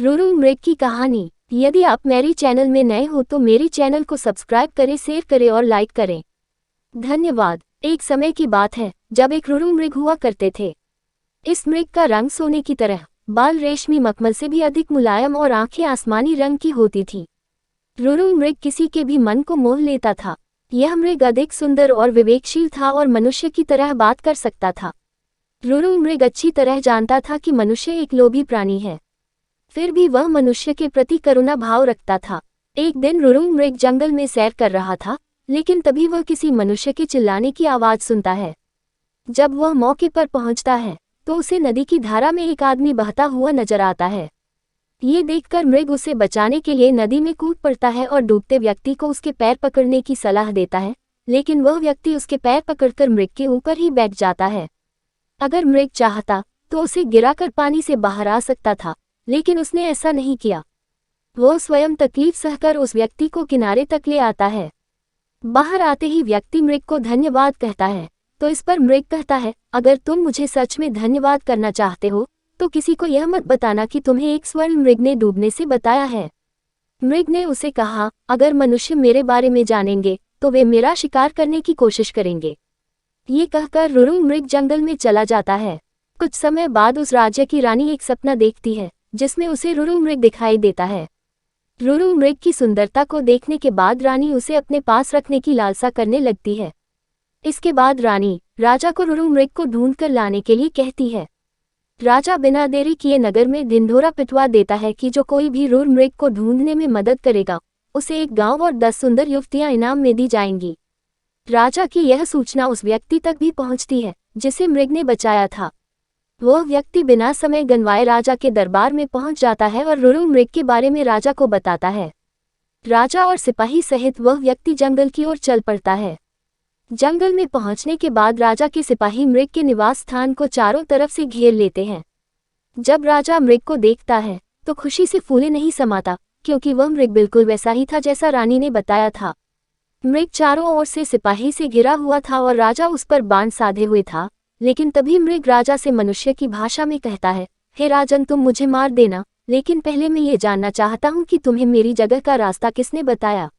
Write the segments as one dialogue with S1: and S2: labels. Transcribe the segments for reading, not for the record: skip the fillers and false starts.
S1: रुरु मृग की कहानी। यदि आप मेरी चैनल में नए हो तो मेरी चैनल को सब्सक्राइब करें, शेयर करें और लाइक करें। धन्यवाद। एक समय की बात है जब एक रुरु मृग हुआ करते थे। इस मृग का रंग सोने की तरह, बाल रेशमी मखमल से भी अधिक मुलायम और आंखें आसमानी रंग की होती थीं। रुरु मृग किसी के भी मन को मोह लेता था। यह मृग अधिक सुंदर और विवेकशील था और मनुष्य की तरह बात कर सकता था। रुरु मृग अच्छी तरह जानता था कि मनुष्य एक लोभी प्राणी है, फिर भी वह मनुष्य के प्रति करुणा भाव रखता था। एक दिन रुरु मृग जंगल में सैर कर रहा था, लेकिन तभी वह किसी मनुष्य के चिल्लाने की आवाज सुनता है। जब वह मौके पर पहुंचता है तो उसे नदी की धारा में एक आदमी बहता हुआ नजर आता है। ये देखकर मृग उसे बचाने के लिए नदी में कूद पड़ता है और डूबते व्यक्ति को उसके पैर पकड़ने की सलाह देता है, लेकिन वह व्यक्ति उसके पैर पकड़कर मृग के ऊपर ही बैठ जाता है। अगर मृग चाहता तो उसे गिराकर पानी से बाहर आ सकता था, लेकिन उसने ऐसा नहीं किया। वो स्वयं तकलीफ सहकर उस व्यक्ति को किनारे तक ले आता है। बाहर आते ही व्यक्ति मृग को धन्यवाद कहता है, तो इस पर मृग कहता है, अगर तुम मुझे सच में धन्यवाद करना चाहते हो तो किसी को यह मत बताना कि तुम्हें एक स्वर्ण मृग ने डूबने से बताया है। मृग ने उसे कहा, अगर मनुष्य मेरे बारे में जानेंगे तो वे मेरा शिकार करने की कोशिश करेंगे। ये कहकर रुरु मृग जंगल में चला जाता है। कुछ समय बाद उस राज्य की रानी एक सपना देखती है जिसमें उसे रुरु मृग दिखाई देता है। रुरु मृग की सुंदरता को देखने के बाद रानी उसे अपने पास रखने की लालसा करने लगती है। इसके बाद रानी राजा को रुरु मृग को ढूंढ कर लाने के लिए कहती है। राजा बिना देरी किए नगर में ढिंढोरा पिटवा देता है कि जो कोई भी रुरु मृग को ढूंढने में मदद करेगा उसे एक गांव और 10 सुंदर युवतियां इनाम में दी जाएंगी। राजा की यह सूचना उस व्यक्ति तक भी पहुंचती है जिसे मृग ने बचाया था। वह व्यक्ति बिना समय गंवाए राजा के दरबार में पहुंच जाता है और रुरु मृग के बारे में राजा को बताता है। राजा और सिपाही सहित वह व्यक्ति जंगल की ओर चल पड़ता है। जंगल में पहुंचने के बाद राजा के सिपाही मृग के निवास स्थान को चारों तरफ से घेर लेते हैं। जब राजा मृग को देखता है तो खुशी से फूले नहीं समाता, क्योंकि वह मृग बिल्कुल वैसा ही था जैसा रानी ने बताया था। मृग चारों ओर से सिपाही से घिरा हुआ था और राजा उस पर बाण साधे हुए था, लेकिन तभी मृग राजा से मनुष्य की भाषा में कहता है, हे राजन, तुम मुझे मार देना, लेकिन पहले मैं ये जानना चाहता हूँ कि तुम्हें मेरी जगह का रास्ता किसने बताया।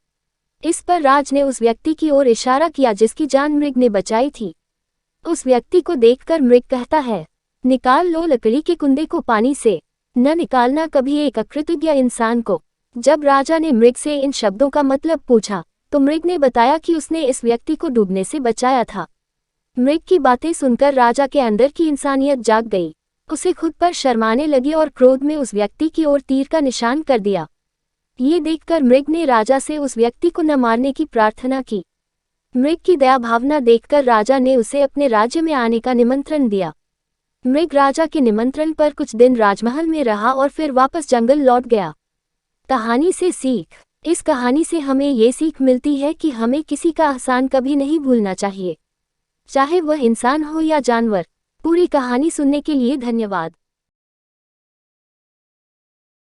S1: इस पर राज ने उस व्यक्ति की ओर इशारा किया जिसकी जान मृग ने बचाई थी। उस व्यक्ति को देखकर मृग कहता है, निकाल लो लकड़ी के कुंडे को पानी से, न निकालना कभी एक अकृतज्ञ इंसान को। जब राजा ने मृग से इन शब्दों का मतलब पूछा तो मृग ने बताया कि उसने इस व्यक्ति को डूबने से बचाया था। मृग की बातें सुनकर राजा के अंदर की इंसानियत जाग गई। उसे खुद पर शर्माने लगी और क्रोध में उस व्यक्ति की ओर तीर का निशान कर दिया। ये देखकर मृग ने राजा से उस व्यक्ति को न मारने की प्रार्थना की। मृग की दया भावना देखकर राजा ने उसे अपने राज्य में आने का निमंत्रण दिया। मृग राजा के निमंत्रण पर कुछ दिन राजमहल में रहा और फिर वापस जंगल लौट गया। कहानी से सीख। इस कहानी से हमें ये सीख मिलती है कि हमें किसी का एहसान कभी नहीं भूलना चाहिए, चाहे वह इंसान हो या जानवर। पूरी कहानी सुनने के लिए धन्यवाद।